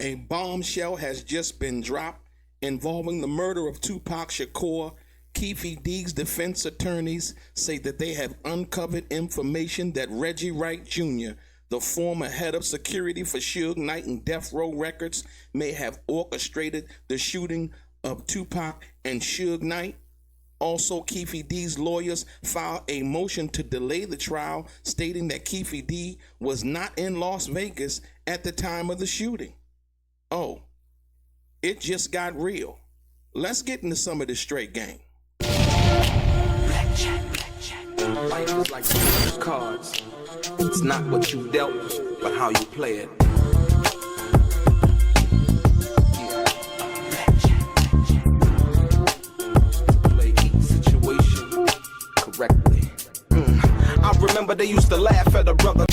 A bombshell has just been dropped involving the murder of Tupac Shakur. Keefe D's defense attorneys say that they have uncovered information that Reggie Wright Jr., the former head of security for Suge Knight and Death Row Records, may have orchestrated the shooting of Tupac and Suge Knight. Also, Keefe D's lawyers filed a motion to delay the trial, stating that Keefe D was not in Las Vegas at the time of the shooting. Oh, it just got real. Let's get into some of this straight game. Life is like those cards. It's not what you dealt, but how you play it. Play each situation correctly. I remember they used to laugh at a brother.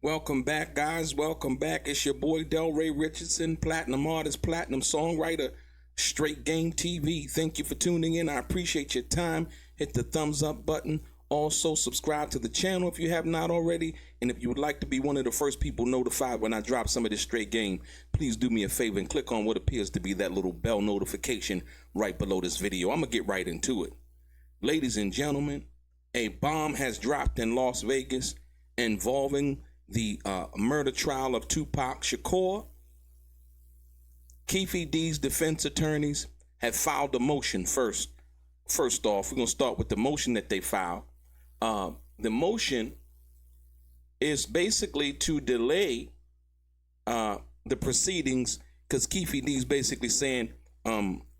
Welcome back, guys. Welcome back. It's your boy DELRAY Richardson, platinum artist, platinum songwriter, Straight Game TV. Thank you for tuning in. I appreciate your time. Hit the thumbs up button. Also, subscribe to the channel if you have not already. And if you would like to be one of the first people notified when I drop some of this straight game, please do me a favor and click on what appears to be that little bell notification right below this video. I'm going to get right into it. Ladies and gentlemen, a bomb has dropped in Las Vegas involving the murder trial of Tupac Shakur. Keefe D's defense attorneys have filed a motion first. First off, we're going to start with the motion that they filed. The motion is basically to delay the proceedings because Keefe D's basically saying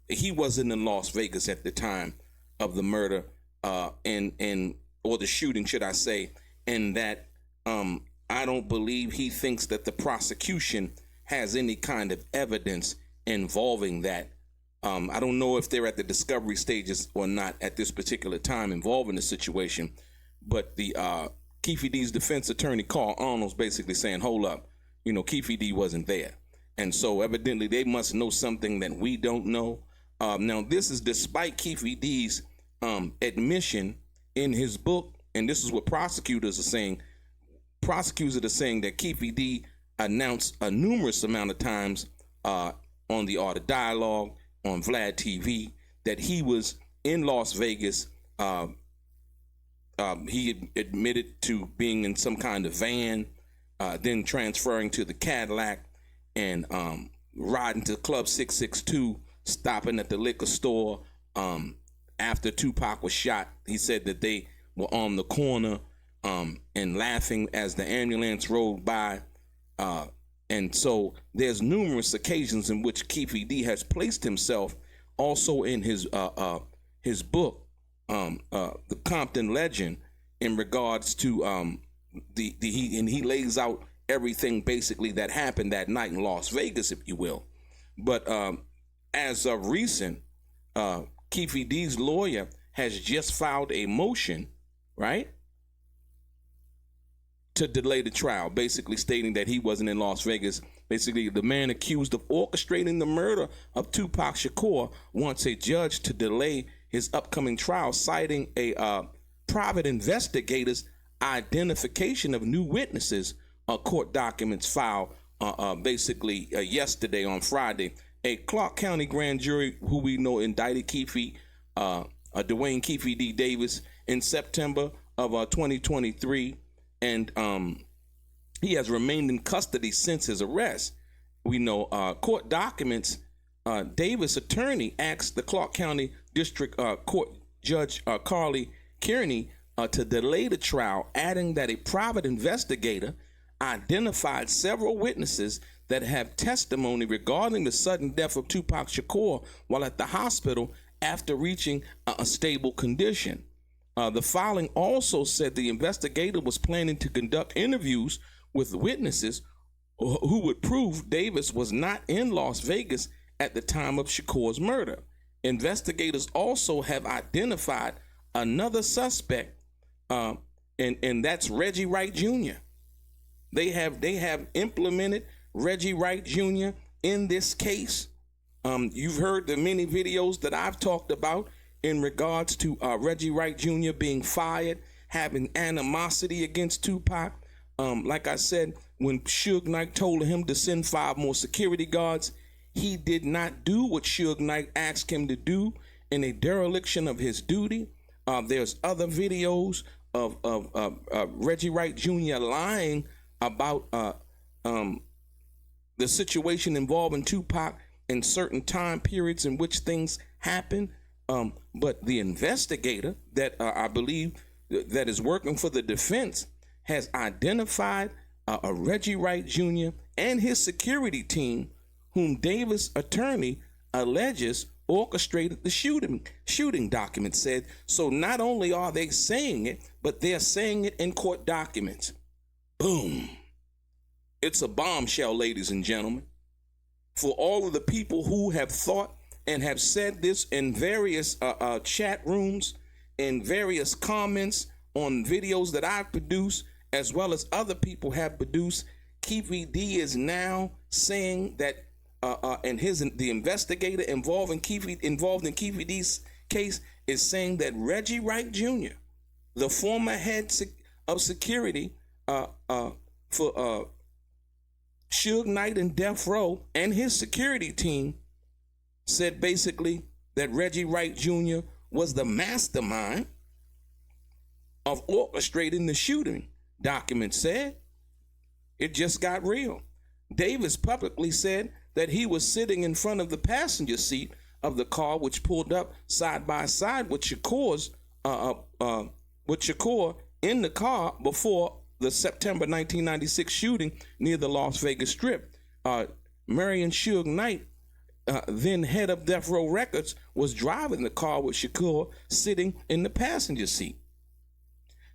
he wasn't in Las Vegas at the time of the murder or the shooting, should I say, and that I don't believe he thinks that the prosecution has any kind of evidence involving that. I don't know if they're at the discovery stages or not at this particular time involving the situation, but the Keefe D's defense attorney, Carl Arnold's basically saying, hold up, Keefe D wasn't there. And so evidently they must know something that we don't know. Now, this is despite Keefe D's admission in his book, and this is what prosecutors are saying. Prosecutors are saying that Keefe D announced a numerous amount of times on the Art of Dialogue, on Vlad TV, that he was in Las Vegas. He admitted to being in some kind of van, then transferring to the Cadillac and riding to Club 662, stopping at the liquor store after Tupac was shot. He said that they were on the corner and laughing as the ambulance rolled by. And so there's numerous occasions in which Keefe D has placed himself also in his book, The Compton Legend, in regards to he lays out everything basically that happened that night in Las Vegas, if you will. But as of recent, Keefe D's lawyer has just filed a motion, right, to delay the trial, basically stating that he wasn't in Las Vegas. Basically, the man accused of orchestrating the murder of Tupac Shakur wants a judge to delay his upcoming trial, citing a private investigator's identification of new witnesses. Court documents filed basically yesterday on Friday. A Clark County grand jury, who we know indicted Dwayne Keefe D. Davis in September of 2023. And he has remained in custody since his arrest. We know court documents, Davis' attorney asked the Clark County District Court Judge Carly Kearney to delay the trial, adding that a private investigator identified several witnesses that have testimony regarding the sudden death of Tupac Shakur while at the hospital after reaching a stable condition. The filing also said the investigator was planning to conduct interviews with witnesses who would prove Davis was not in Las Vegas at the time of Shakur's murder. Investigators also have identified another suspect, and that's Reggie Wright Jr. They have implemented Reggie Wright Jr. in this case. You've heard the many videos that I've talked about in regards to Reggie Wright Jr. being fired having animosity against Tupac. Like I said, when Suge Knight told him to send 5 more security guards, he did not do what Suge Knight asked him to do in a dereliction of his duty. There's other videos of Reggie Wright Jr. lying about the situation involving Tupac in certain time periods in which things happen. But the investigator that I believe that is working for the defense has identified a Reggie Wright Jr. and his security team, whom Davis' attorney alleges orchestrated the shooting document said. So not only are they saying it, but they're saying it in court documents. Boom. It's a bombshell, ladies and gentlemen. For all of the people who have thought and have said this in various chat rooms, in various comments on videos that I've produced, as well as other people have produced, Keefe D is now saying that, and the investigator involved in Keefe D's case is saying that Reggie Wright Jr., the former head of security for Suge Knight and Death Row, and his security team, said basically that Reggie Wright Jr. was the mastermind of orchestrating the shooting. Document said it just got real. Davis publicly said that he was sitting in front of the passenger seat of the car, which pulled up side by side with Shakur in the car before the September 1996 shooting near the Las Vegas Strip. Marion Suge Knight, then head of Death Row Records, was driving the car with Shakur sitting in the passenger seat.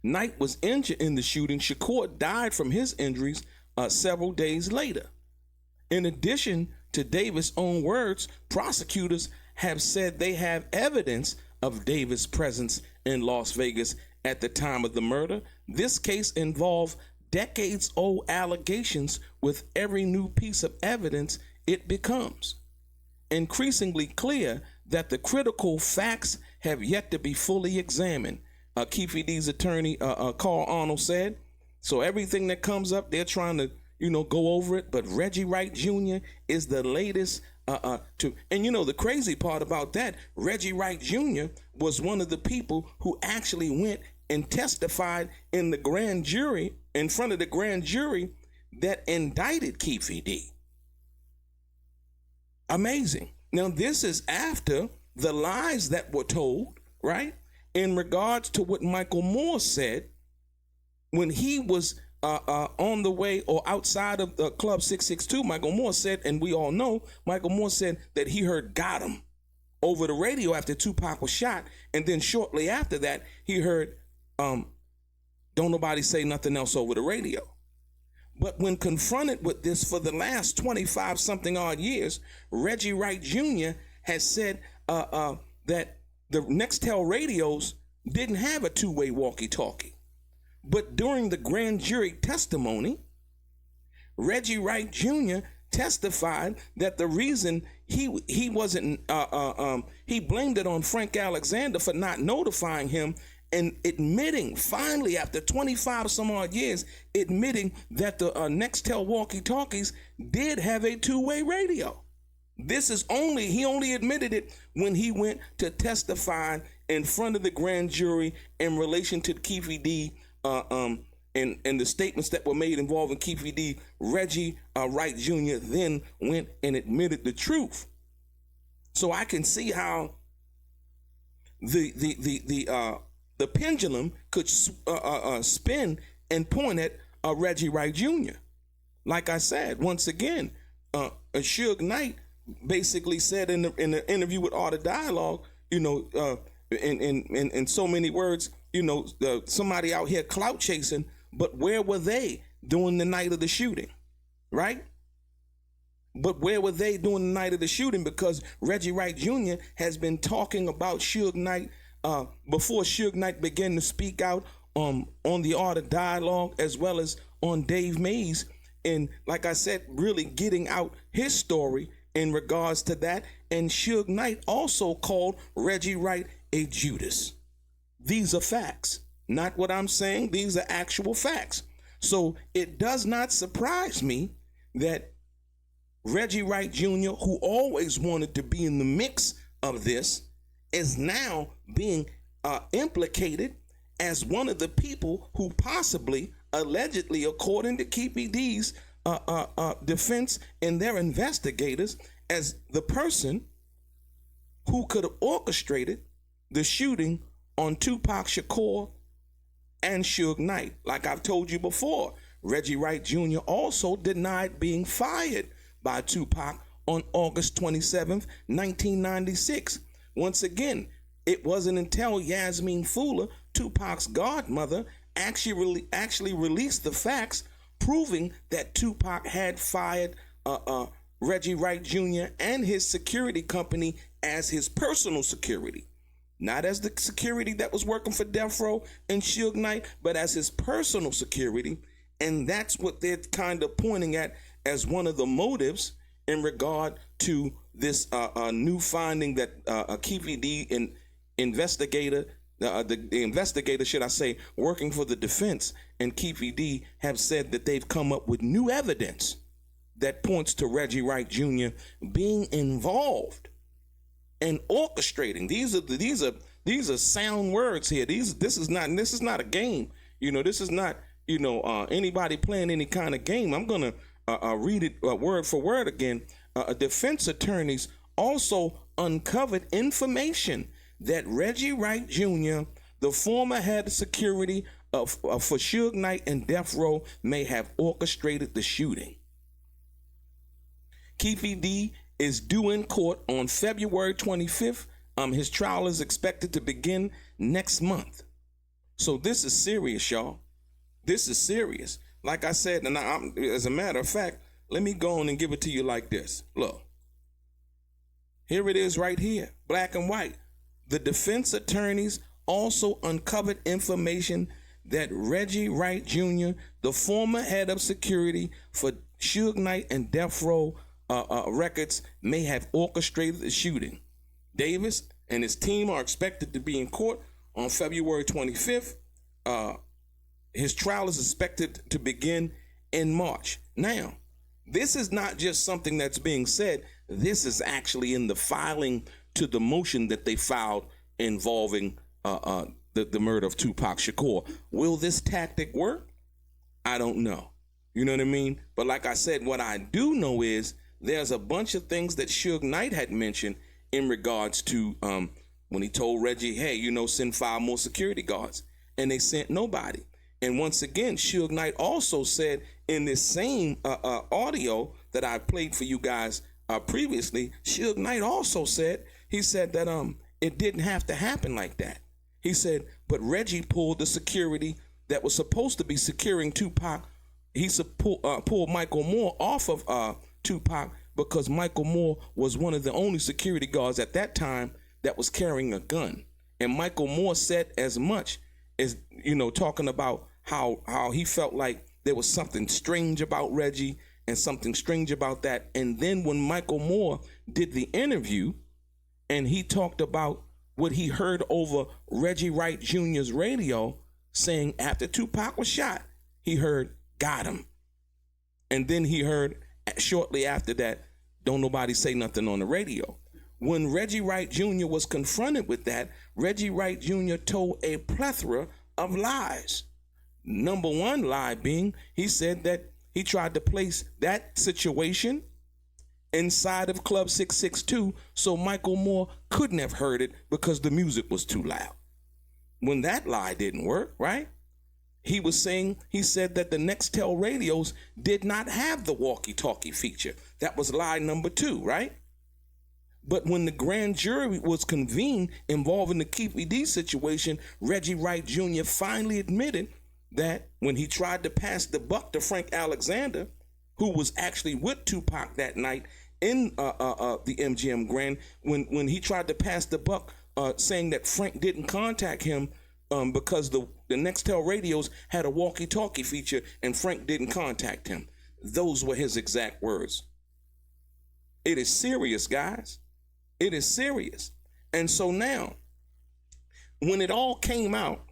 Knight was injured in the shooting. Shakur died from his injuries several days later. In addition to Davis' own words, prosecutors have said they have evidence of Davis' presence in Las Vegas at the time of the murder. This case involved decades-old allegations. With every new piece of evidence, it becomes increasingly clear that the critical facts have yet to be fully examined. Keefe D's attorney, Carl Arnold, said. So everything that comes up, they're trying to, go over it. But Reggie Wright Jr. is the latest and the crazy part about that, Reggie Wright Jr. was one of the people who actually went and testified in the grand jury, in front of the grand jury that indicted Keefe D. Amazing. Now, this is after the lies that were told, right? In regards to what Michael Moore said when he was on the way or outside of the Club 662, Michael Moore said, and we all know, Michael Moore said that he heard "got him" over the radio after Tupac was shot. And then shortly after that, he heard "don't nobody say nothing else over the radio." But when confronted with this for the last 25-something odd years, Reggie Wright Jr. has said that the Nextel radios didn't have a two-way walkie-talkie. But during the grand jury testimony, Reggie Wright Jr. testified that the reason he wasn't, he blamed it on Frank Alexander for not notifying him, and admitting, finally, after 25 some odd years, admitting that the Nextel walkie-talkies did have a two-way radio. This is he only admitted it when he went to testify in front of the grand jury in relation to Keefe D, and the statements that were made involving Keefe D. Reggie Wright Jr. then went and admitted the truth. So I can see how the pendulum could spin and point at Reggie Wright Jr. Like I said, once again, Suge Knight basically said in the interview with Art of Dialogue, in so many words, somebody out here clout chasing, but where were they during the night of the shooting, right? But where were they during the night of the shooting? Because Reggie Wright Jr. has been talking about Suge Knight before Suge Knight began to speak out on the Art of Dialogue, as well as on Dave Mays, and like I said, really getting out his story in regards to that. And Suge Knight also called Reggie Wright a Judas. These are facts. Not what I'm saying. These are actual facts. So it does not surprise me that Reggie Wright Jr., who always wanted to be in the mix of this, is now being implicated as one of the people who possibly, allegedly, according to Keefe D's defense and their investigators, as the person who could have orchestrated the shooting on Tupac Shakur and Suge Knight. Like I've told you before, Reggie Wright Jr. also denied being fired by Tupac on August 27th, 1996. Once again, it wasn't until Yasmin Fuller, Tupac's godmother, actually released the facts proving that Tupac had fired Reggie Wright Jr. and his security company as his personal security. Not as the security that was working for Death Row and Suge Knight, but as his personal security. And that's what they're kind of pointing at as one of the motives in regard to this new finding that Keefe D investigator, the investigator, should I say, working for the defense, and Keefe D have said that they've come up with new evidence that points to Reggie Wright Jr. being involved and orchestrating. These are sound words here. This is not a game. This is not anybody playing any kind of game. I'm gonna read it word for word again. Defense attorneys also uncovered information that Reggie Wright Jr., the former head of security for Suge Knight and Death Row, may have orchestrated the shooting. Keefe D is due in court on February 25th. His trial is expected to begin next month. So this is serious, y'all. This is serious. Like I said, and as a matter of fact, let me go on and give it to you like this. Look, here it is right here, black and white. The defense attorneys also uncovered information that Reggie Wright Jr., the former head of security for Suge Knight and Death Row Records, may have orchestrated the shooting. Davis and his team are expected to be in court on February 25th. His trial is expected to begin in March. Now, this is not just something that's being said. This is actually in the filing to the motion that they filed involving the murder of Tupac Shakur. Will this tactic work? I don't know. You know what I mean? But like I said, what I do know is there's a bunch of things that Suge Knight had mentioned in regards to when he told Reggie, hey, send 5 more security guards. And they sent nobody. And once again, Suge Knight also said in this same audio that I played for you guys previously, Suge Knight also said, he said that it didn't have to happen like that. He said, but Reggie pulled the security that was supposed to be securing Tupac. He pulled Michael Moore off of Tupac because Michael Moore was one of the only security guards at that time that was carrying a gun. And Michael Moore said as much as, talking about how he felt like there was something strange about Reggie and something strange about that. And then when Michael Moore did the interview and he talked about what he heard over Reggie Wright Jr.'s radio, saying after Tupac was shot, he heard, got him. And then he heard shortly after that, don't nobody say nothing on the radio. When Reggie Wright Jr. was confronted with that, Reggie Wright Jr. told a plethora of lies. Number one lie being, he said that he tried to place that situation inside of Club 662 so Michael Moore couldn't have heard it because the music was too loud. When that lie didn't work, right? He said that the Nextel radios did not have the walkie-talkie feature. That was lie number 2, right? But when the grand jury was convened involving the Keefe D situation, Reggie Wright Jr. finally admitted that when he tried to pass the buck to Frank Alexander, who was actually with Tupac that night in the MGM Grand, when he tried to pass the buck saying that Frank didn't contact him because the Nextel radios had a walkie-talkie feature and Frank didn't contact him. Those were his exact words. It is serious, guys. It is serious. And so now, when it all came out,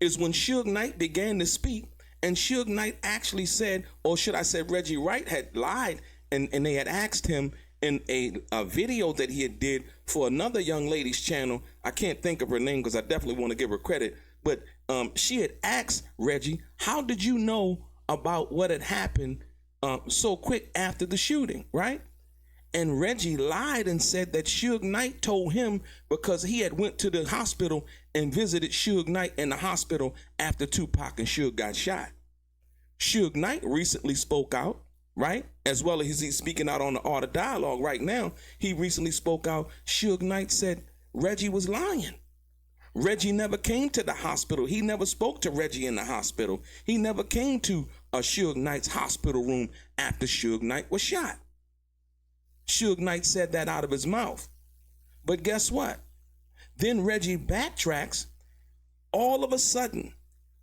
is when Suge Knight began to speak, and Suge Knight actually said, or should I say Reggie Wright had lied, and they had asked him in a video that he had did for another young lady's channel. I can't think of her name because I definitely want to give her credit. But she had asked Reggie, how did you know about what had happened so quick after the shooting, right? And Reggie lied and said that Suge Knight told him because he had went to the hospital and visited Suge Knight in the hospital after Tupac and Suge got shot. Suge Knight recently spoke out, right? As well as he's speaking out on the Art of Dialogue right now. He recently spoke out. Suge Knight said Reggie was lying. Reggie never came to the hospital. He never spoke to Reggie in the hospital. He never came to Suge Knight's hospital room after Suge Knight was shot. Suge Knight said that out of his mouth. But guess what? Then Reggie backtracks. All of a sudden,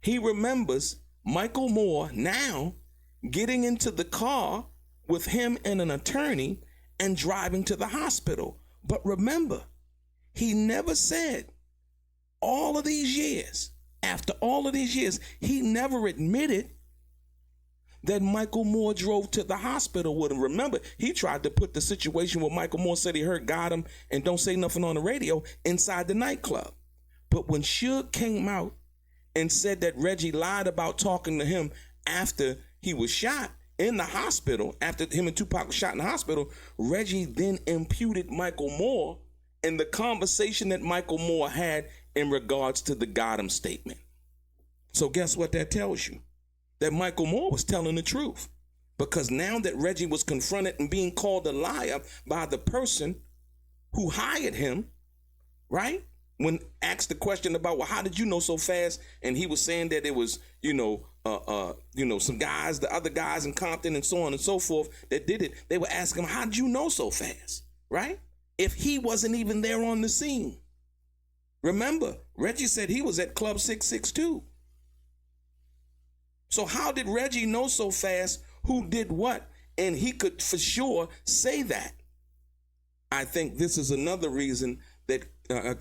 he remembers Michael Moore now getting into the car with him and an attorney and driving to the hospital. But remember, he never said all of these years, after all of these years, he never admitted that Michael Moore drove to the hospital with him. Remember, he tried to put the situation where Michael Moore said he heard got him and don't say nothing on the radio inside the nightclub. But when Suge came out and said that Reggie lied about talking to him after he was shot in the hospital, after him and Tupac was shot in the hospital, Reggie then imputed Michael Moore in the conversation that Michael Moore had in regards to the got him statement. So guess what that tells you? That Michael Moore was telling the truth. Because now that Reggie was confronted and being called a liar by the person who hired him, right? When asked the question about, well, how did you know so fast? And he was saying that it was, some guys, the other guys in Compton and so on and so forth that did it. They were asking him, how did you know so fast, right? If he wasn't even there on the scene. Remember, Reggie said he was at Club 662. So how did Reggie know so fast who did what? And he could for sure say that. I think this is another reason that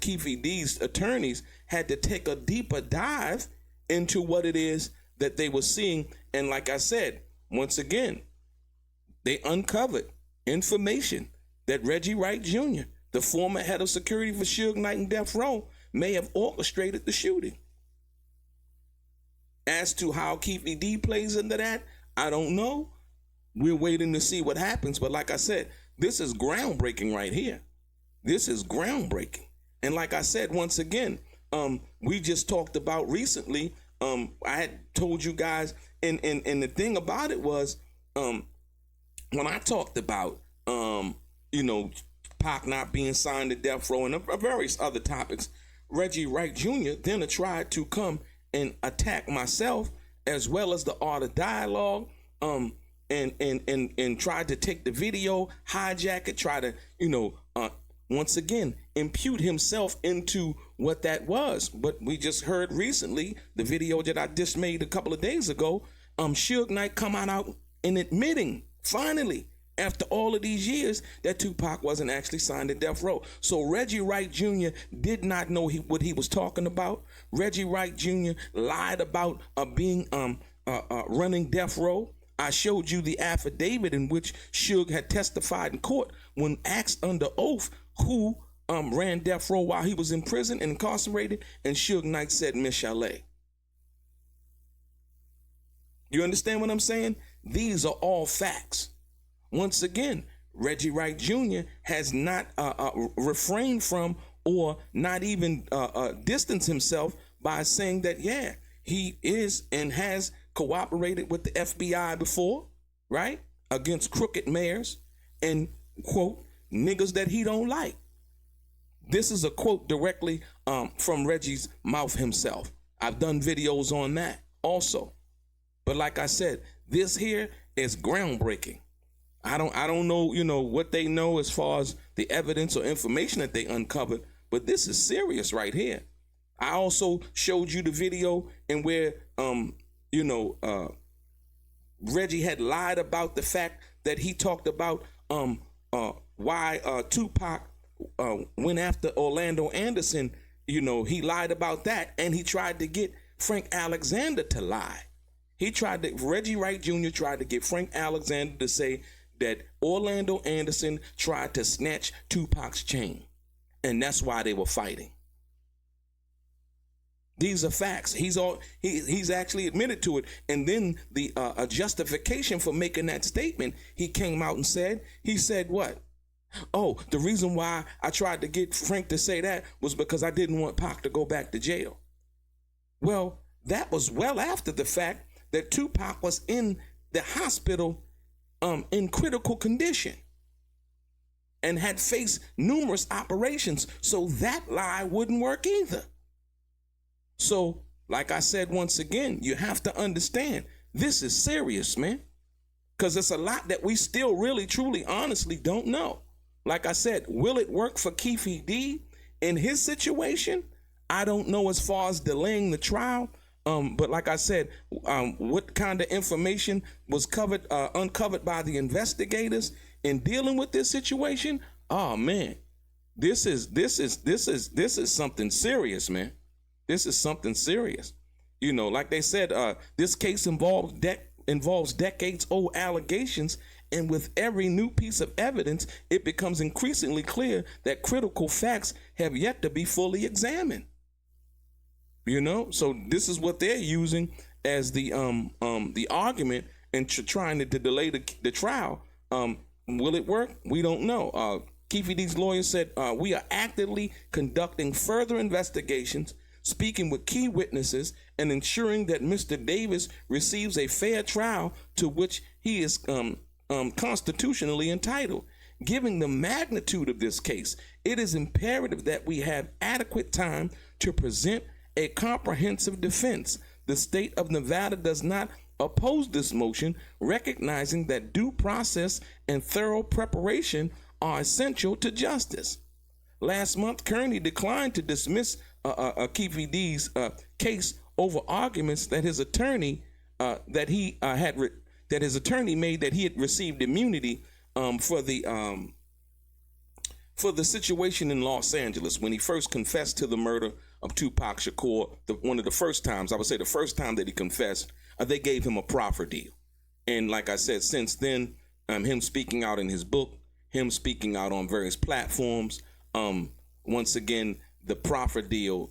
Keefe D's attorneys had to take a deeper dive into what it is that they were seeing. And like I said, once again, they uncovered information that Reggie Wright Jr., the former head of security for Suge Knight and Death Row, may have orchestrated the shooting. As to how Keefe D plays into that, I don't know. We're waiting to see what happens. But like I said, this is groundbreaking right here. This is groundbreaking. And like I said, once again, we just talked about recently, I had told you guys, and the thing about it was, when I talked about, Pac not being signed to Death Row and various other topics, Reggie Wright Jr. then tried to come and attack myself as well as the Art of Dialogue, and tried to take the video, hijack it, try to, once again, impute himself into what that was. But we just heard recently, the video that I just made a couple of days ago, Suge Knight come out and admitting, finally, after all of these years, that Tupac wasn't actually signed to Death Row. So Reggie Wright Jr. did not know what he was talking about. Reggie Wright Jr. lied about being running Death Row. I showed you the affidavit in which Suge had testified in court when asked under oath who ran Death Row while he was in prison and incarcerated, and Suge Knight said Miss Chalet. You understand what I'm saying? These are all facts. Once again, Reggie Wright Jr. has not refrained from or not even distanced himself by saying that, yeah, he is and has cooperated with the FBI before, right? Against crooked mayors and, quote, niggas that he don't like. This is a quote directly from Reggie's mouth himself. I've done videos on that also. But like I said, this here is groundbreaking. I don't know, what they know as far as the evidence or information that they uncovered, but this is serious right here. I also showed you the video in where, Reggie had lied about the fact that he talked about why Tupac went after Orlando Anderson. He lied about that, and he tried to get Frank Alexander to lie. Reggie Wright Jr. tried to get Frank Alexander to say that Orlando Anderson tried to snatch Tupac's chain. And that's why they were fighting. These are facts. He's actually admitted to it. And then the justification for making that statement, he came out and said, what? Oh, the reason why I tried to get Frank to say that was because I didn't want Pac to go back to jail. Well, that was well after the fact that Tupac was in the hospital in critical condition and had faced numerous operations. So that lie wouldn't work either. So, like I said, once again, you have to understand, this is serious, man. Because it's a lot that we still really, truly, honestly don't know. Like I said, will it work for Keefe D in his situation? I don't know as far as delaying the trial. But like I said, what kind of information was uncovered by the investigators in dealing with this situation? Oh man, this is something serious, man. This is something serious. You know, like they said, this case involves decades-old allegations, and with every new piece of evidence, it becomes increasingly clear that critical facts have yet to be fully examined. You know, so this is what they're using as the argument and trying to delay the trial. Will it work? We don't know. Keefe D's lawyer said, we are actively conducting further investigations, speaking with key witnesses, and ensuring that Mr. Davis receives a fair trial to which he is constitutionally entitled. Given the magnitude of this case, it is imperative that we have adequate time to present a comprehensive defense. The state of Nevada does not oppose this motion, recognizing that due process and thorough preparation are essential to justice. Last month, Kearney declined to dismiss Keefe D's case over arguments that his attorney that his attorney made that he had received immunity for the situation in Los Angeles when he first confessed to the murder of Tupac Shakur. One of the first times, I would say the first time that he confessed, they gave him a proffer deal. And like I said, since then, him speaking out in his book, him speaking out on various platforms, once again, the proffer deal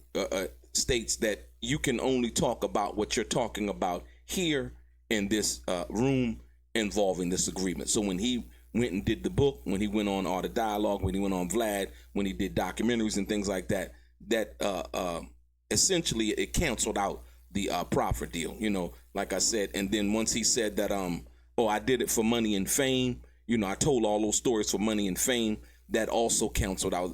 states that you can only talk about what you're talking about here in this room involving this agreement. So when he went and did the book, when he went on Art of Dialogue, when he went on Vlad, when he did documentaries and things like that, essentially it canceled out the proffer deal, you know, like I said. And then once he said that, I did it for money and fame, you know, I told all those stories for money and fame, that also canceled out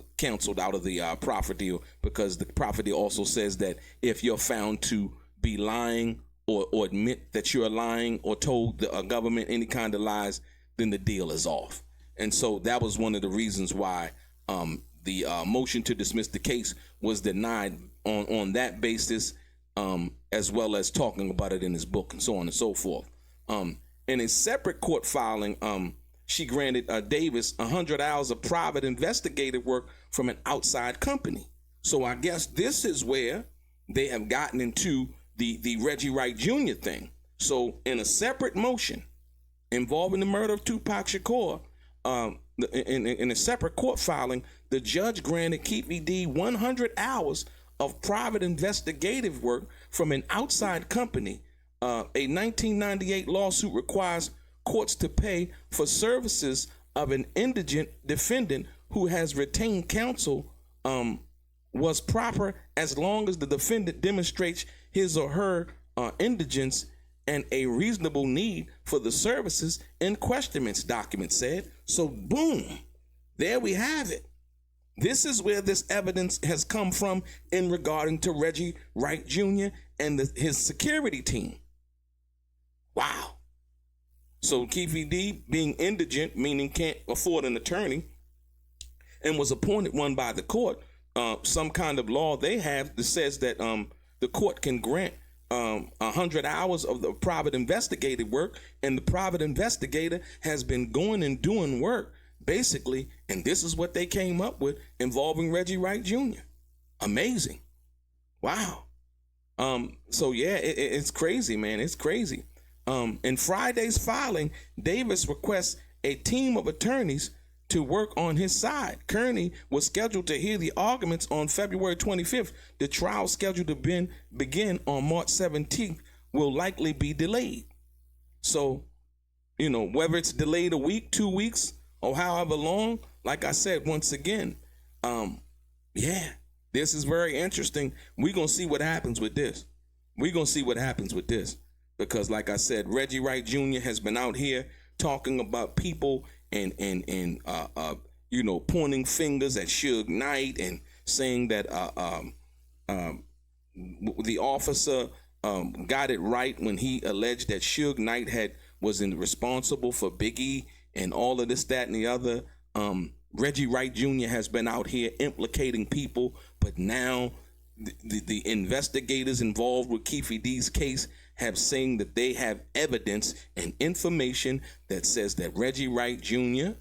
of the proffer deal, because the proffer deal also says that if you're found to be lying or admit that you're lying or told the government any kind of lies, then the deal is off. And so that was one of the reasons why the motion to dismiss the case was denied on that basis, as well as talking about it in his book and so on and so forth. In a separate court filing, she granted Davis 100 hours of private investigative work from an outside company. So I guess this is where they have gotten into the Reggie Wright Jr. thing. So in a separate motion involving the murder of Tupac Shakur, in a separate court filing, the judge granted Keefe D 100 hours of private investigative work from an outside company. A 1998 lawsuit requires courts to pay for services of an indigent defendant who has retained counsel was proper as long as the defendant demonstrates his or her indigence and a reasonable need for the services in questionments, document said. So boom, there we have it. This is where this evidence has come from in regarding to Reggie Wright Jr. and his security team. Wow. So Keefe D, being indigent, meaning can't afford an attorney, and was appointed one by the court, some kind of law they have that says that the court can grant 100 hours of the private investigative work, and the private investigator has been going and doing work, basically, and this is what they came up with involving Reggie Wright Jr. Amazing. Wow. So yeah, it's crazy, man. It's crazy. In Friday's filing, Davis requests a team of attorneys to work on his side. Kearney was scheduled to hear the arguments on February 25th. The trial, scheduled to begin on March 17th, will likely be delayed. So, whether it's delayed a week, 2 weeks, or however long, like I said, once again, this is very interesting. We're going to see what happens with this. Because, like I said, Reggie Wright Jr. has been out here talking about people and pointing fingers at Suge Knight and saying that the officer got it right when he alleged that Suge Knight was responsible for Biggie and all of this, that, and the other. Reggie Wright Jr. has been out here implicating people, but now the investigators involved with Keefe D's case have saying that they have evidence and information that says that Reggie Wright Jr.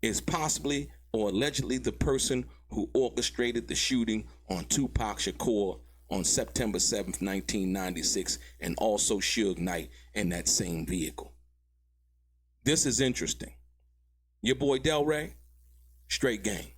is possibly or allegedly the person who orchestrated the shooting on Tupac Shakur on September 7th, 1996, and also Suge Knight in that same vehicle. This is interesting. Your boy DELRAY, straight gang.